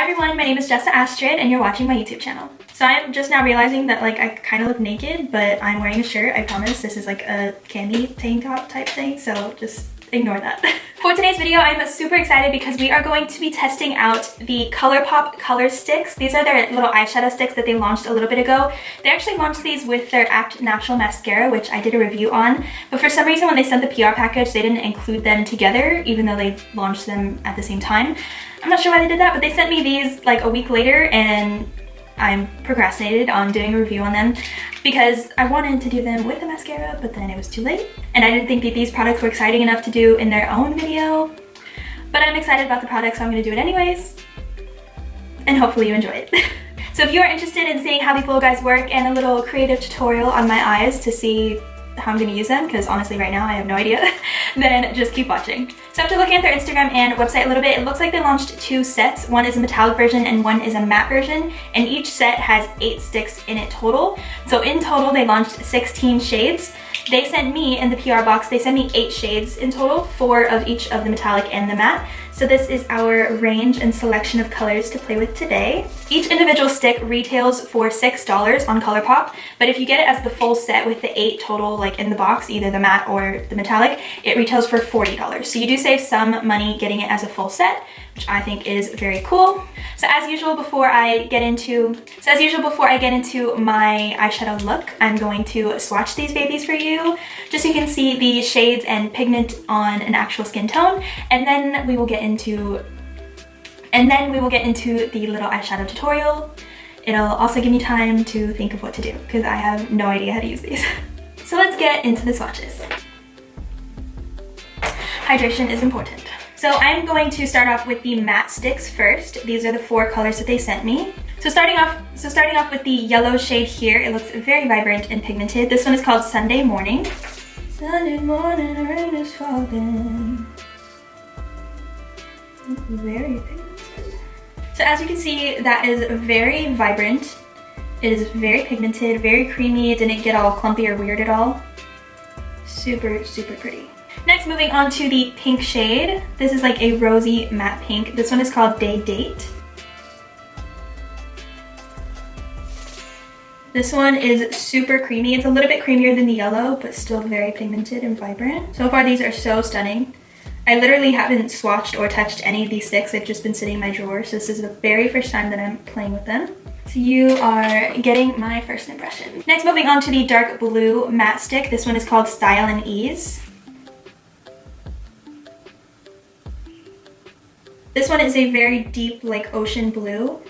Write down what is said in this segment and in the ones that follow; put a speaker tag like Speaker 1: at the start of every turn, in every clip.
Speaker 1: everyone, my name is Jessa Astrid and you're watching my YouTube channel. So I'm just now realizing that like I kind of look naked, but I'm wearing a shirt. I promise this is like a candy tank top type thing, so just ignore that. For today's video, I'm super excited because we are going to be testing out the Colourpop color sticks. These are their little eyeshadow sticks that they launched a little bit ago. They actually launched these with their Act Natural mascara, which I did a review on, but for some reason when they sent the PR package, they didn't include them together, even though they launched them at the same time. I'm not sure why they did that, but they sent me these like a week later and I'm procrastinated on doing a review on them because I wanted to do them with the mascara, but then it was too late. And I didn't think that these products were exciting enough to do in their own video. But I'm excited about the product, so I'm gonna do it anyways. And hopefully you enjoy it. So if you are interested in seeing how these little guys work and a little creative tutorial on my eyes to see how I'm gonna use them, because honestly right now I have no idea, then just keep watching. So after looking at their Instagram and website a little bit, it looks like they launched 2 sets. One is a metallic version and one is a matte version, and each set has 8 sticks in it total. So in total they launched 16 shades. They sent me, in the PR box, they sent me 8 shades in total, 4 of each of the metallic and the matte. So this is our range and selection of colors to play with today. Each individual stick retails for $6 on Colourpop, but if you get it as the full set with the 8 total like in the box, either the matte or the metallic, it retails for $40. So you do save some money getting it as a full set, which I think is very cool. So as usual before I get into my eyeshadow look, I'm going to swatch these babies for you, just so you can see the shades and pigment on an actual skin tone, and then we will get into the little eyeshadow tutorial. It'll also give me time to think of what to do, because I have no idea how to use these. So let's get into the swatches. Hydration is important. So I'm going to start off with the matte sticks first. These are the 4 colors that they sent me. So starting off with the yellow shade here, it looks very vibrant and pigmented. This one is called Sunday Morning. Sunday morning, rain is falling. Very pigmented. So as you can see, that is very vibrant. It is very pigmented, very creamy. It didn't get all clumpy or weird at all. Super, super pretty. Next, moving on to the pink shade. This is like a rosy matte pink. This one is called Day Date. This one is super creamy. It's a little bit creamier than the yellow, but still very pigmented and vibrant. So far, these are so stunning. I literally haven't swatched or touched any of these sticks. They've just been sitting in my drawer, so this is the very first time that I'm playing with them. So you are getting my first impression. Next, moving on to the dark blue matte stick. This one is called Style and Ease. This one is a very deep, like ocean blue.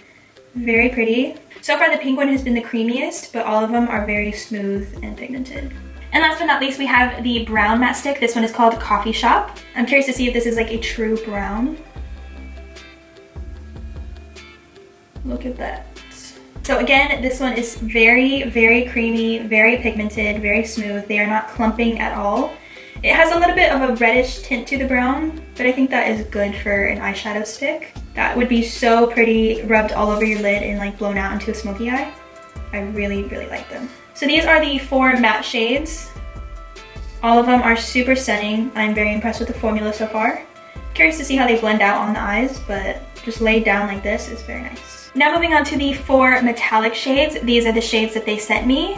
Speaker 1: Very pretty. So far the pink one has been the creamiest, but all of them are very smooth and pigmented. And last but not least, we have the brown matte stick. This one is called Coffee Shop. I'm curious to see if this is like a true brown. Look at that. So again, this one is very, very creamy, very pigmented, very smooth. They are not clumping at all. It has a little bit of a reddish tint to the brown, but I think that is good for an eyeshadow stick. That would be so pretty rubbed all over your lid and like blown out into a smoky eye. I really, really like them. So these are the 4 matte shades. All of them are super stunning. I'm very impressed with the formula so far. Curious to see how they blend out on the eyes, but just laid down like this is very nice. Now moving on to the 4 metallic shades. These are the shades that they sent me.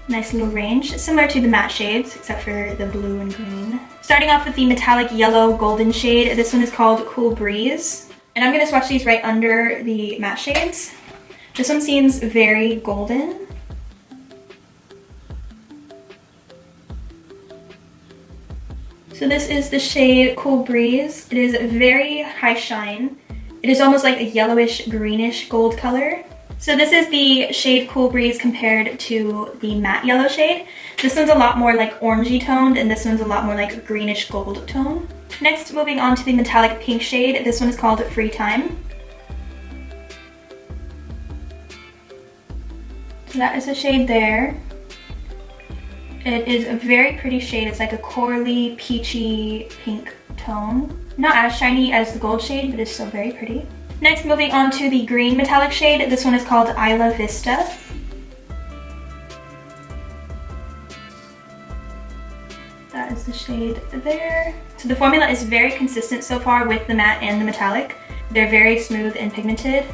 Speaker 1: Nice little range, similar to the matte shades, except for the blue and green. Starting off with the metallic yellow golden shade. This one is called Cool Breeze. And I'm gonna swatch these right under the matte shades. This one seems very golden. So this is the shade Cool Breeze. It is very high shine. It is almost like a yellowish greenish gold color. So this is the shade Cool Breeze compared to the matte yellow shade. This one's a lot more like orangey toned and this one's a lot more like greenish gold tone. Next, moving on to the metallic pink shade. This one is called Free Time. So that is the shade there. It is a very pretty shade. It's like a corally, peachy pink tone. Not as shiny as the gold shade, but it's still very pretty. Next, moving on to the green metallic shade. This one is called Isla Vista. That is the shade there. So the formula is very consistent so far with the matte and the metallic. They're very smooth and pigmented.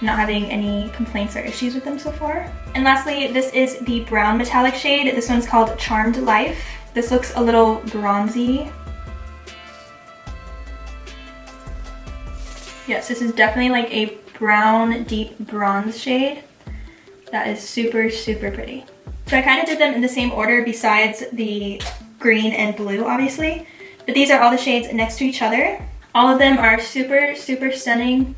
Speaker 1: I'm not having any complaints or issues with them so far. And lastly, this is the brown metallic shade. This one's called Charmed Life. This looks a little bronzy. Yes, this is definitely like a brown, deep bronze shade. That is super, super pretty. So I kind of did them in the same order besides the green and blue, obviously. But these are all the shades next to each other. All of them are super, super stunning.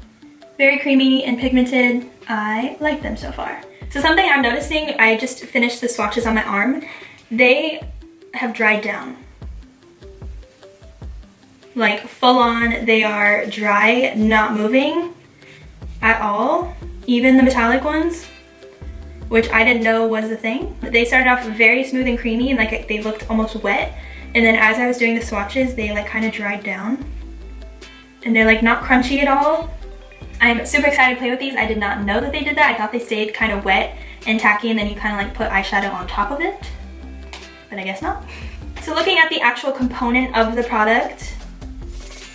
Speaker 1: Very creamy and pigmented. I like them so far. So something I'm noticing, I just finished the swatches on my arm. They have dried down. Like full on, they are dry, not moving at all. Even the metallic ones, which I didn't know was a thing. They started off very smooth and creamy and like they looked almost wet. And then as I was doing the swatches, they like kind of dried down. And they're like not crunchy at all. I'm super excited to play with these. I did not know that they did that. I thought they stayed kind of wet and tacky and then you kind of like put eyeshadow on top of it. But I guess not. So looking at the actual component of the product,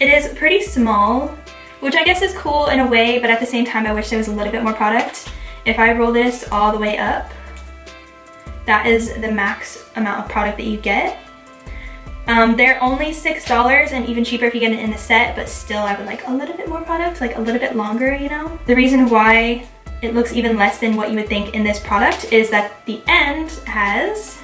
Speaker 1: it is pretty small, which I guess is cool in a way, but at the same time I wish there was a little bit more product. If I roll this all the way up, that is the max amount of product that you get. They're only $6 and even cheaper if you get it in a set, but still I would like a little bit more product, like a little bit longer, you know? The reason why it looks even less than what you would think in this product is that the end has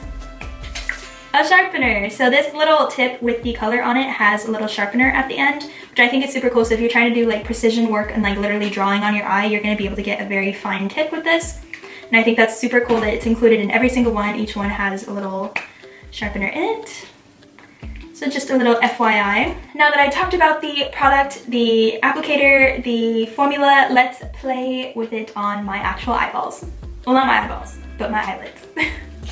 Speaker 1: a sharpener. So this little tip with the color on it has a little sharpener at the end, which I think is super cool. So if you're trying to do like precision work and like literally drawing on your eye, you're gonna be able to get a very fine tip with this. And I think that's super cool that it's included in every single one. Each one has a little sharpener in it. So just a little FYI. Now that I talked about the product, the applicator, the formula, let's play with it on my actual eyeballs. Well, not my eyeballs, but my eyelids.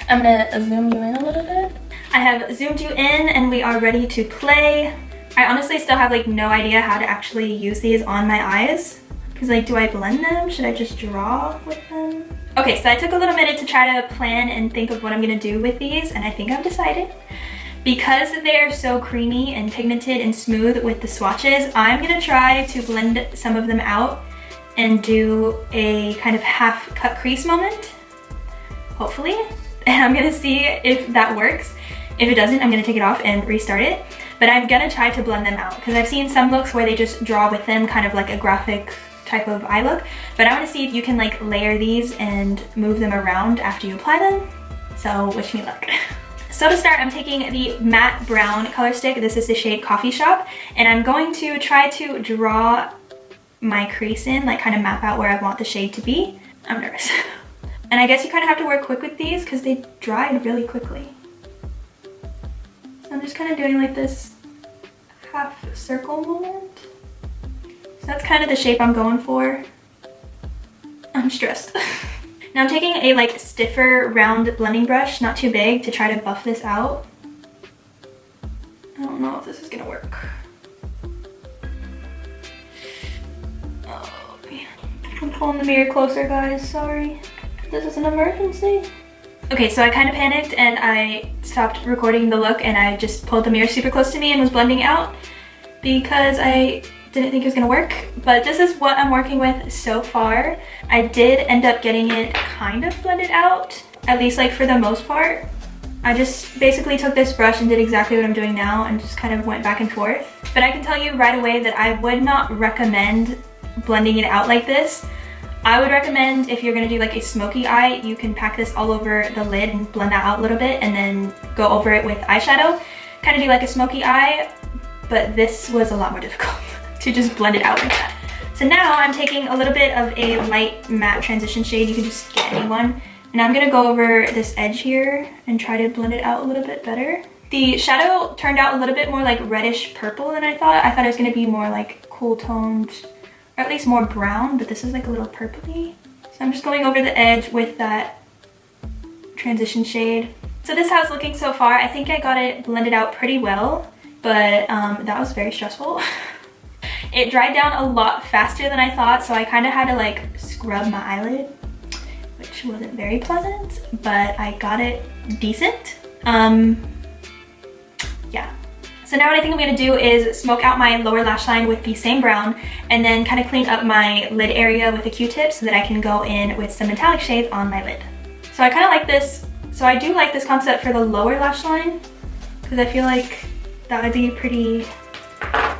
Speaker 1: I'm gonna zoom you in a little bit. I have zoomed you in and we are ready to play. I honestly still have like no idea how to actually use these on my eyes. Cause like, do I blend them? Should I just draw with them? Okay, so I took a little minute to try to plan and think of what I'm gonna do with these, and I think I've decided. Because they're so creamy and pigmented and smooth with the swatches, I'm gonna try to blend some of them out and do a kind of half cut crease moment, hopefully. And I'm gonna see if that works. If it doesn't, I'm gonna take it off and restart it. But I'm gonna try to blend them out because I've seen some looks where they just draw with them, kind of like a graphic type of eye look. But I wanna see if you can like layer these and move them around after you apply them. So wish me luck. So to start, I'm taking the matte brown color stick. This is the shade Coffee Shop. And I'm going to try to draw my crease in, like kind of map out where I want the shade to be. I'm nervous. And I guess you kind of have to work quick with these because they dried really quickly. So I'm just kind of doing like this half circle moment. So that's kind of the shape I'm going for. I'm stressed. Now I'm taking a like stiffer round blending brush, not too big, to try to buff this out. I don't know if this is gonna work. Oh man. I'm pulling the mirror closer, guys, sorry. This is an emergency. Okay, so I kind of panicked and I stopped recording the look and I just pulled the mirror super close to me and was blending out because I didn't think it was gonna work. But this is what I'm working with so far. I did end up getting it kind of blended out, at least like for the most part. I just basically took this brush and did exactly what I'm doing now and just kind of went back and forth. But I can tell you right away that I would not recommend blending it out like this. I would recommend if you're gonna do like a smoky eye, you can pack this all over the lid and blend that out a little bit and then go over it with eyeshadow. Kind of do like a smoky eye, but this was a lot more difficult to just blend it out like that. So now I'm taking a little bit of a light matte transition shade. You can just get any one. And I'm gonna go over this edge here and try to blend it out a little bit better. The shadow turned out a little bit more like reddish purple than I thought. I thought it was gonna be more like cool toned, or at least more brown, but this is like a little purpley. So I'm just going over the edge with that transition shade. So this is how it's looking so far. I think I got it blended out pretty well, but that was very stressful. It dried down a lot faster than I thought, so I kind of had to like scrub my eyelid, which wasn't very pleasant, but I got it decent. Yeah. So now what I think I'm gonna do is smoke out my lower lash line with the same brown and then kind of clean up my lid area with a Q-tip so that I can go in with some metallic shades on my lid. So I kind of like this. So I do like this concept for the lower lash line because I feel like that would be pretty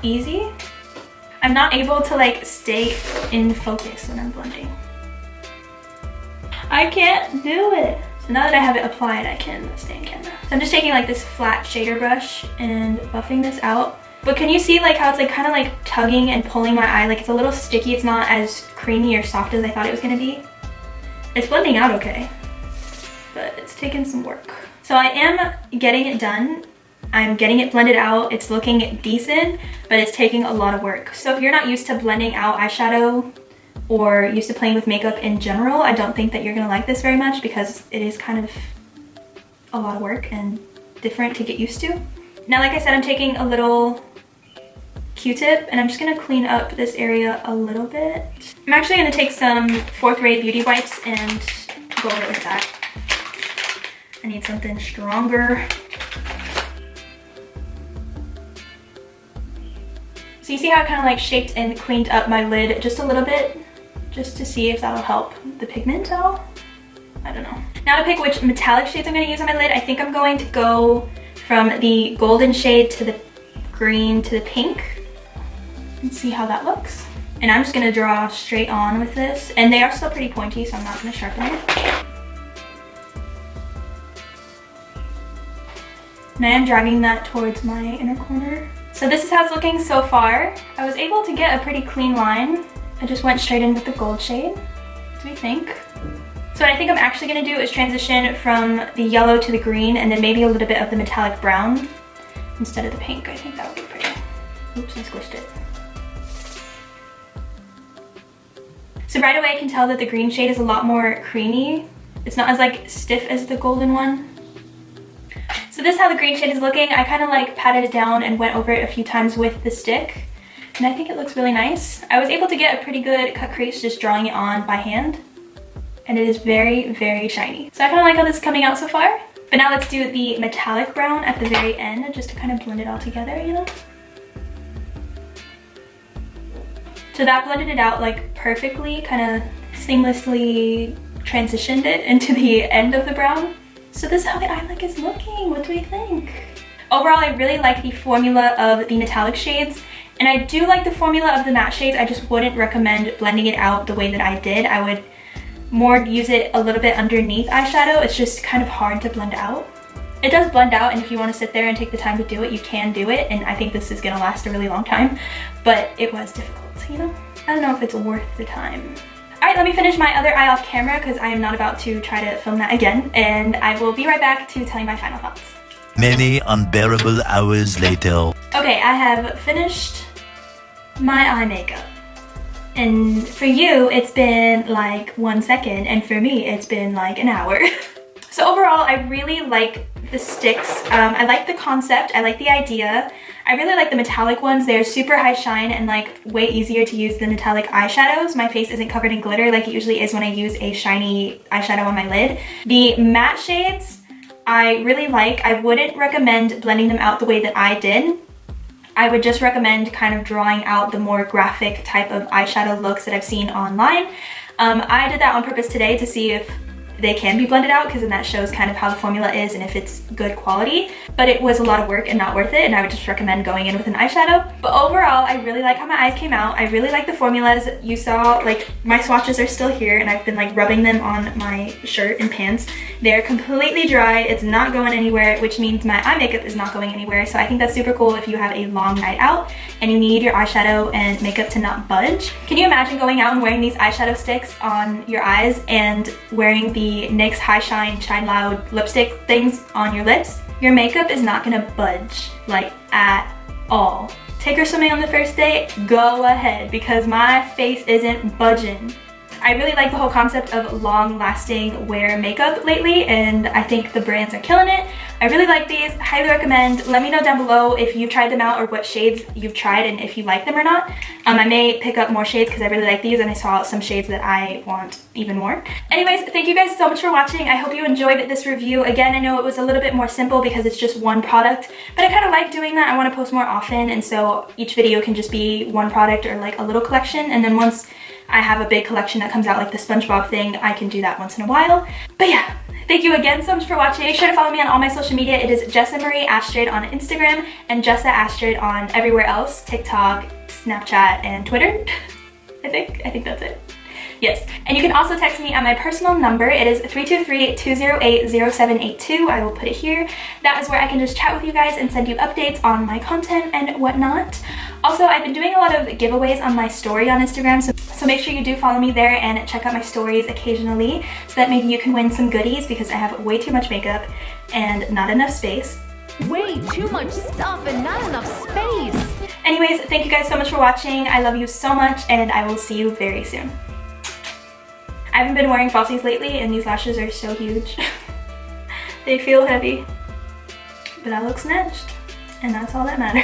Speaker 1: easy. I'm not able to like stay in focus when I'm blending. I can't do it. So now that I have it applied, I can stay in camera. So I'm just taking like this flat shader brush and buffing this out. But can you see like how it's like kind of like tugging and pulling my eye? Like it's a little sticky. It's not as creamy or soft as I thought it was gonna be. It's blending out okay, but it's taken some work. So I am getting it done. I'm getting it blended out. It's looking decent, but it's taking a lot of work. So if you're not used to blending out eyeshadow or used to playing with makeup in general, I don't think that you're gonna like this very much because it is kind of a lot of work and different to get used to. Now, like I said, I'm taking a little Q-tip and I'm just gonna clean up this area a little bit. I'm actually gonna take some 4th grade beauty wipes and go over it with that. I need something stronger. So you see how I kind of like shaped and cleaned up my lid just a little bit, just to see if that'll help the pigment at all. I don't know. Now to pick which metallic shades I'm going to use on my lid, I think I'm going to go from the golden shade to the green to the pink and see how that looks. And I'm just going to draw straight on with this. And they are still pretty pointy, so I'm not going to sharpen it. And I am dragging that towards my inner corner. So this is how it's looking so far. I was able to get a pretty clean line. I just went straight in with the gold shade. What do we think? So what I think I'm actually gonna do is transition from the yellow to the green and then maybe a little bit of the metallic brown instead of the pink. I think that would be pretty. Oops, I squished it. So right away I can tell that the green shade is a lot more creamy. It's not as like stiff as the golden one. So this is how the green shade is looking. I kind of like patted it down and went over it a few times with the stick. And I think it looks really nice. I was able to get a pretty good cut crease just drawing it on by hand. And it is very, very shiny. So I kind of like how this is coming out so far. But now let's do the metallic brown at the very end just to kind of blend it all together, you know? So that blended it out like perfectly, kind of seamlessly transitioned it into the end of the brown. So this is how the eye look is looking. What do we think? Overall, I really like the formula of the metallic shades. And I do like the formula of the matte shades. I just wouldn't recommend blending it out the way that I did. I would more use it a little bit underneath eyeshadow. It's just kind of hard to blend out. It does blend out, and if you want to sit there and take the time to do it, you can do it. And I think this is gonna last a really long time, but it was difficult, you know? I don't know if it's worth the time. All right, let me finish my other eye off camera because I am not about to try to film that again. And I will be right back to tell you my final thoughts.
Speaker 2: Many unbearable hours later.
Speaker 1: Okay, I have finished my eye makeup. And for you, it's been like 1 second, and for me, it's been like an hour. So overall, I really like the Stix. I like the concept, I like the idea. I really like the metallic ones. They're super high shine and like way easier to use than metallic eyeshadows. My face isn't covered in glitter like it usually is when I use a shiny eyeshadow on my lid. The matte shades, I really like. I wouldn't recommend blending them out the way that I did. I would just recommend kind of drawing out the more graphic type of eyeshadow looks that I've seen online. I did that on purpose today to see if they can be blended out, because then that shows kind of how the formula is and if it's good quality. But it was a lot of work and not worth it, and I would just recommend going in with an eyeshadow. But overall, I really like how my eyes came out. I really like the formulas. You saw, like, my swatches are still here, and I've been like rubbing them on my shirt and pants. They're completely dry. It's not going anywhere, which means my eye makeup is not going anywhere. So I think that's super cool if you have a long night out and you need your eyeshadow and makeup to not budge. Can you imagine going out and wearing these eyeshadow sticks on your eyes and wearing the NYX High Shine Shine Loud lipstick things on your lips? Your makeup is not gonna budge, like, at all. Take her swimming on the first date? Go ahead, because my face isn't budging. I I really like the whole concept of long-lasting wear makeup lately, and I think the brands are killing it. I really like these, highly recommend. Let me know down below if you've tried them out or what shades you've tried and if you like them or not. I may pick up more shades because I really like these and I saw some shades that I want even more. Anyways, thank you guys so much for watching. I hope you enjoyed this review. Again, I know it was a little bit more simple because it's just one product, but I kind of like doing that. I want to post more often, and so each video can just be one product or like a little collection, and then once I have a big collection that comes out like the SpongeBob thing, I can do that once in a while. But yeah. Thank you again so much for watching. Make sure to follow me on all my social media. It is Jessa Marie Astrid on Instagram and Jessa Astrid on everywhere else, TikTok, Snapchat, and Twitter. I think that's it. Yes, and you can also text me at my personal number. It is 323-208-0782. I will put it here. That is where I can just chat with you guys and send you updates on my content and whatnot. Also, I've been doing a lot of giveaways on my story on Instagram, so make sure you do follow me there and check out my stories occasionally so that maybe you can win some goodies because I have way too much makeup and not enough space.
Speaker 3: Way too much stuff and not enough space.
Speaker 1: Anyways, thank you guys so much for watching. I love you so much, and I will see you very soon. I haven't been wearing falsies lately, and these lashes are so huge. They feel heavy, but I look snatched, and that's all that matters.